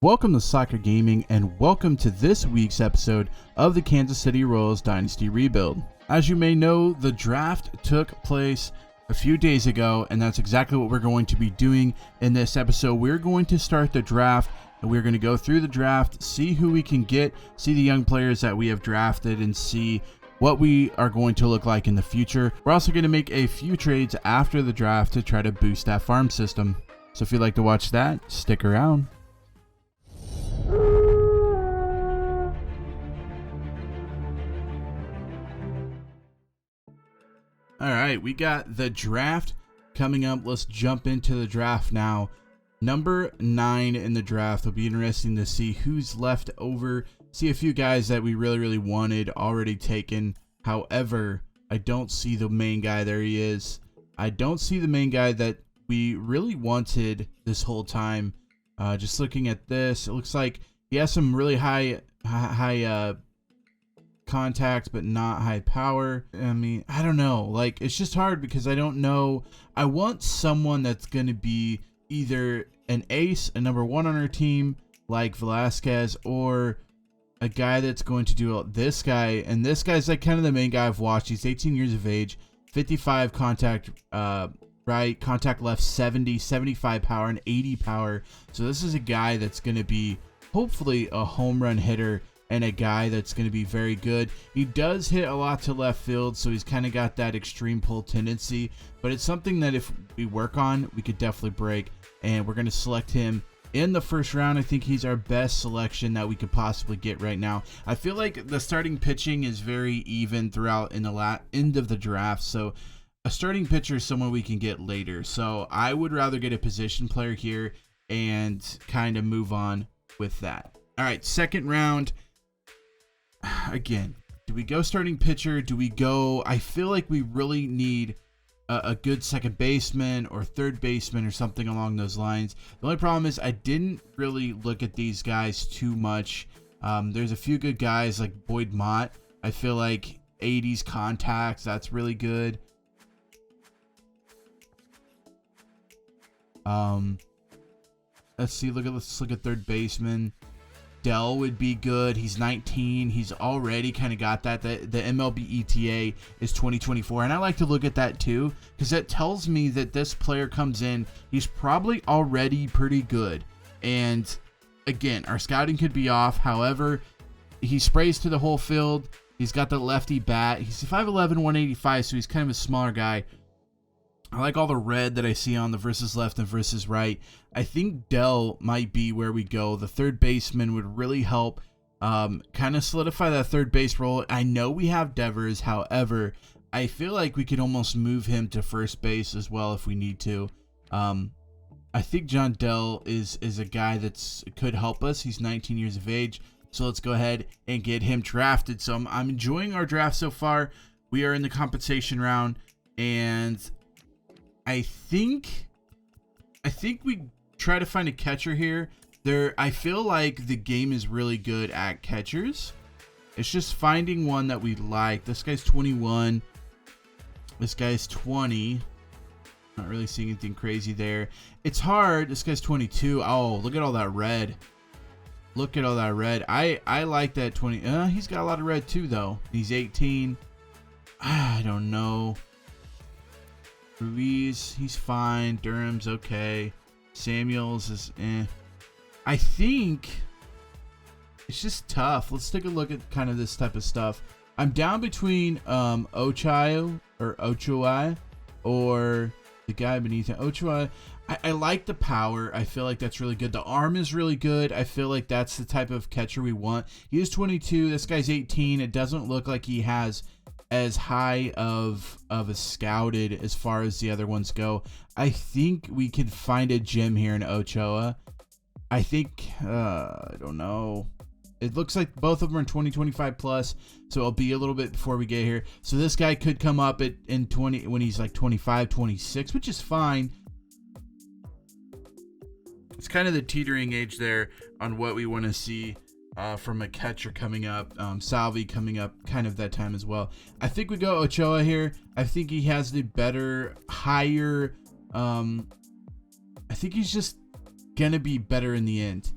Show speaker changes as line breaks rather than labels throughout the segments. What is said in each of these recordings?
Welcome to Soccer Gaming and welcome to this week's episode of the Kansas City Royals Dynasty Rebuild. As you may know, the draft took place a few days ago, and that's exactly what we're going to be doing in this episode. We're going to start the draft and we're going to go through the draft, see who we can get, see the young players that we have drafted, and see what we are going to look like in the future. We're also going to make a few trades after the draft to try to boost that farm system. So if you'd like to watch that, stick around. All right, we got the draft coming up. Let's jump into the draft now. Number 9 in the draft. It'll be interesting to see who's left over. See a few guys that we really wanted already taken. However, I don't see the main guy. There he is. I don't see the main guy that we really wanted this whole time. Just looking at this, it looks like he has some really high contact, but not high power. I mean, I don't know. Like, it's just hard because I don't know. I want someone that's going to be either an ace, a number 1 on our team, like Velasquez, or a guy that's going to do this guy. And this guy's like kind of the main guy I've watched. He's 18 years of age, 55 contact right, contact left, 70, 75 power, and 80 power. So this is a guy that's going to be hopefully a home run hitter and a guy that's going to be very good. He does hit a lot to left field, so he's kind of got that extreme pull tendency, but it's something that if we work on, we could definitely break, and we're going to select him in the first round. I think he's our best selection that we could possibly get right now. I feel like the starting pitching is very even throughout in the end of the draft, so a starting pitcher is someone we can get later. So I would rather get a position player here and kind of move on with that. All right, second round. Again, do we go starting pitcher? Do we go? I feel like we really need a good second baseman or third baseman or something along those lines. The only problem is I didn't really look at these guys too much. There's a few good guys like Boyd Mott. I feel like 80s contacts, that's really good. Let's see. Let's look at third baseman. Dell would be good. He's 19. He's already kind of got that. The MLB ETA is 2024, and I like to look at that too because that tells me that this player comes in. He's probably already pretty good. And again, our scouting could be off. However, he sprays to the whole field. He's got the lefty bat. He's 5'11", 185, so he's kind of a smaller guy. I like all the red that I see on the versus left and versus right. I think Dell might be where we go. The third baseman would really help kind of solidify that third base role. I know we have Devers. However, I feel like we could almost move him to first base as well if we need to. I think John Dell is a guy that could help us. He's 19 years of age. So let's go ahead and get him drafted. So I'm enjoying our draft so far. We are in the compensation round, and I think we try to find a catcher here. I feel like the game is really good at catchers. It's just finding one that we like. This guy's 21. This guy's 20. Not really seeing anything crazy there. It's hard. This guy's 22. Oh, look at all that red. Look at all that red. I like that 20. He's got a lot of red too, though. He's 18. I don't know. Ruiz, he's fine. Durham's okay. Samuels is I think it's just tough. Let's take a look at kind of this type of stuff. I'm down between Ochoa or the guy beneath him. Ochoa. I like the power. I feel like that's really good. The arm is really good. I feel like that's the type of catcher we want. He is 22. This guy's 18. It doesn't look like he has as high of a scouted as far as the other ones go. I think we could find a gem here in Ochoa. I think I don't know. It looks like both of them are in 2025 plus, so it'll be a little bit before we get here. So this guy could come up in 20 when he's like 25, 26, which is fine. It's kind of the teetering age there on what we want to see from a catcher coming up. Salvi coming up kind of that time as well. I think we go Ochoa here. I think he has the better, higher. I think he's just gonna be better in the end.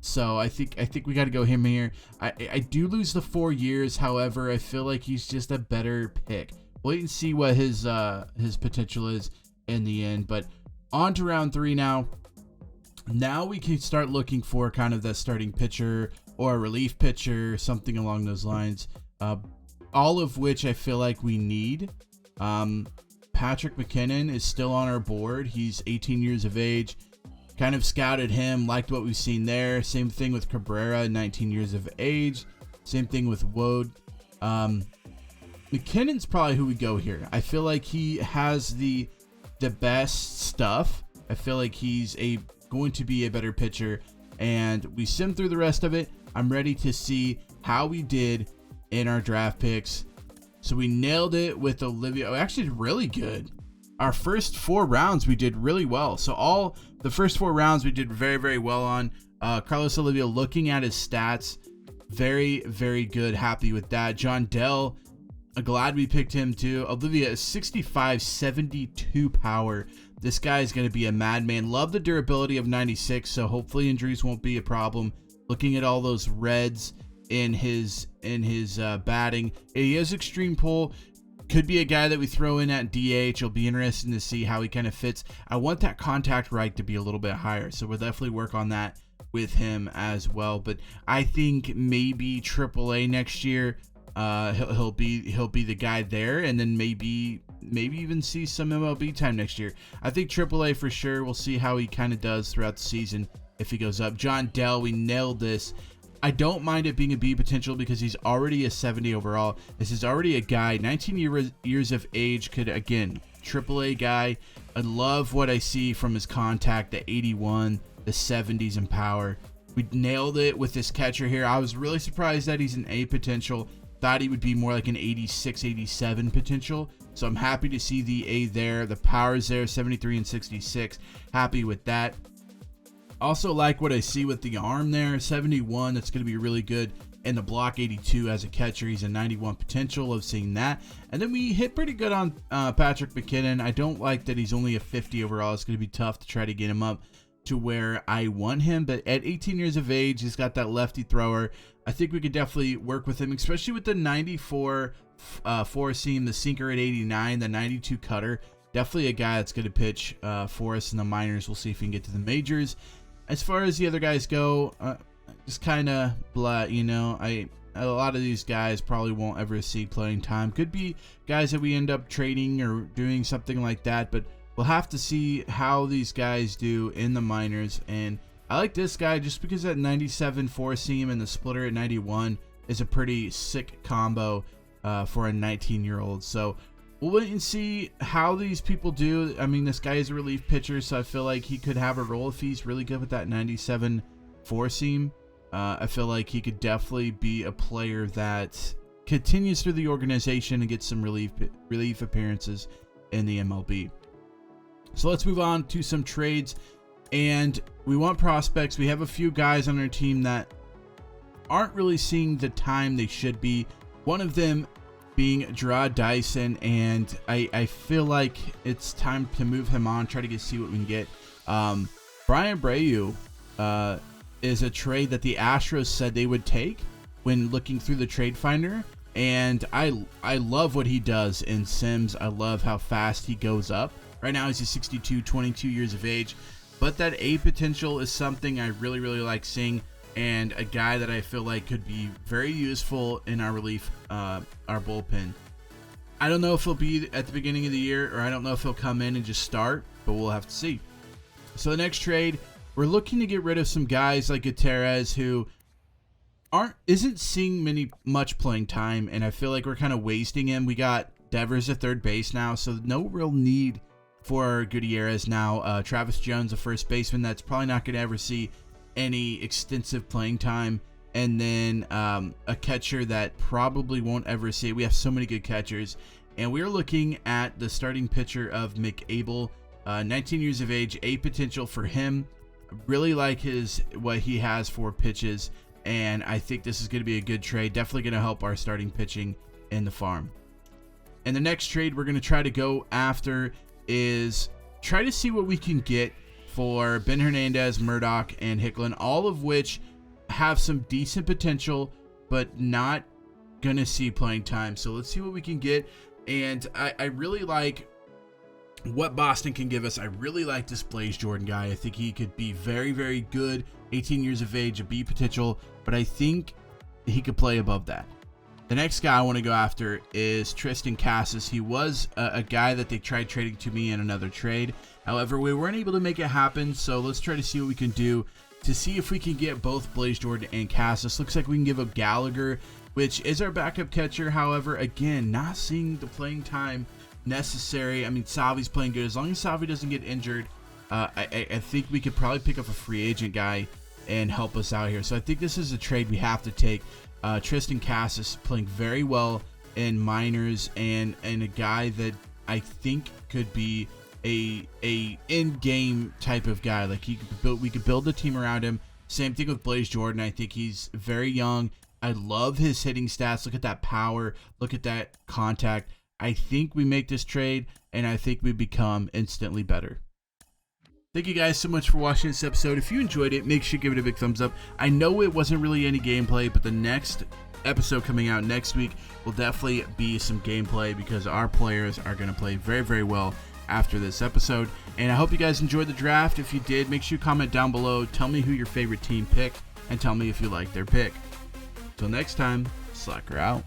So I think we got to go him here. I do lose the 4 years. However, I feel like he's just a better pick. Wait and see what his potential is in the end. But on to round 3 now. Now we can start looking for kind of that starting pitcher or a relief pitcher, something along those lines. All of which I feel like we need. Patrick McKinnon is still on our board. He's 18 years of age. Kind of scouted him, liked what we've seen there. Same thing with Cabrera, 19 years of age. Same thing with Wood. McKinnon's probably who we go here. I feel like he has the best stuff. I feel like he's going to be a better pitcher. And we sim through the rest of it. I'm ready to see how we did in our draft picks. So we nailed it with Olivia. Oh, actually really good. Our first 4 rounds we did really well. So all the first 4 rounds we did very, very well on. Carlos Olivia, looking at his stats, very, very good. Happy with that. John Dell, glad we picked him too. Olivia is 65, 72 power. This guy is going to be a madman. Love the durability of 96, so hopefully injuries won't be a problem. Looking at all those reds in his batting. He has extreme pull. Could be a guy that we throw in at DH. It'll be interesting to see how he kind of fits. I want that contact right to be a little bit higher, so we'll definitely work on that with him as well. But I think maybe AAA next year. He'll be the guy there, and then maybe even see some MLB time next year. I think AAA for sure. We'll see how he kind of does throughout the season if he goes up. John Dell, we nailed this. I don't mind it being a B potential because he's already a 70 overall. This is already a guy, 19 years of age, could, again, AAA guy. I love what I see from his contact, the 81, the 70s in power. We nailed it with this catcher here. I was really surprised that he's an A potential. Thought he would be more like an 86, 87 potential. So I'm happy to see the A there. The power's there, 73 and 66. Happy with that. Also like what I see with the arm there, 71. That's going to be really good. And the block, 82 as a catcher. He's a 91 potential of seeing that. And then we hit pretty good on Patrick McKinnon. I don't like that he's only a 50 overall. It's going to be tough to try to get him up to where I want him. But at 18 years of age, he's got that lefty thrower. I think we could definitely work with him, especially with the 94 four seam, the sinker at 89, the 92 cutter. Definitely a guy that's going to pitch for us in the minors. We'll see if we can get to the majors. As far as the other guys go, just kind of blah, you know. A lot of these guys probably won't ever see playing time. Could be guys that we end up trading or doing something like that, but we'll have to see how these guys do in the minors. And I like this guy just because that 97 four seam and the splitter at 91 is a pretty sick combo for a 19-year-old. So we'll wait and see how these people do. I mean, this guy is a relief pitcher, so I feel like he could have a role if he's really good with that 97 four seam. I feel like he could definitely be a player that continues through the organization and gets some relief appearances in the MLB. So let's move on to some trades, and we want prospects. We have a few guys on our team that aren't really seeing the time they should be. One of them being Gerard Dyson, and I feel like it's time to move him on, try to see what we can get. Brian Abreu is a trade that the Astros said they would take when looking through the trade finder, and I love what he does in Sims. I love how fast he goes up. Right now he's a 62, 22 years of age, but that A potential is something I really, really like seeing, and a guy that I feel like could be very useful in our relief, our bullpen. I don't know if he'll be at the beginning of the year, or I don't know if he'll come in and just start, but we'll have to see. So the next trade, we're looking to get rid of some guys like Gutierrez who isn't seeing much playing time, and I feel like we're kind of wasting him. We got Devers at third base now, so no real need for Gutierrez now. Travis Jones, a first baseman that's probably not going to ever see any extensive playing time, and then a catcher that probably won't ever see it. We have so many good catchers, and we're looking at the starting pitcher of McAble, 19 years of age, A potential for him. Really like what he has for pitches, and I think this is going to be a good trade. Definitely going to help our starting pitching in the farm. And the next trade we're going to try to go after is try to see what we can get for Ben Hernandez, Murdoch, and Hicklin, all of which have some decent potential, but not gonna see playing time. So let's see what we can get. And I really like what Boston can give us. I really like this Blaze Jordan guy. I think he could be very, very good. 18 years of age, a B potential, but I think he could play above that. The next guy I want to go after is Tristan Casas. He was a guy that they tried trading to me in another trade. However, we weren't able to make it happen, so let's try to see what we can do to see if we can get both Blaze Jordan and Casas. Looks like we can give up Gallagher, which is our backup catcher. However, again, not seeing the playing time necessary. I mean, Salvi's playing good. As long as Salvi doesn't get injured, I think we could probably pick up a free agent guy and help us out here. So I think this is a trade we have to take. Tristan Casas playing very well in minors, and a guy that I think could be a in-game type of guy. Like we could build a team around him. Same thing with Blaze Jordan. I think he's very young. I love his hitting stats. Look at that power. Look at that contact. I think we make this trade, and I think we become instantly better. Thank you guys so much for watching this episode. If you enjoyed it, make sure you give it a big thumbs up. I know it wasn't really any gameplay, but the next episode coming out next week will definitely be some gameplay because our players are going to play very, very well after this episode. And I hope you guys enjoyed the draft. If you did, make sure you comment down below. Tell me who your favorite team picked, and tell me if you like their pick. Until next time, Slacker out.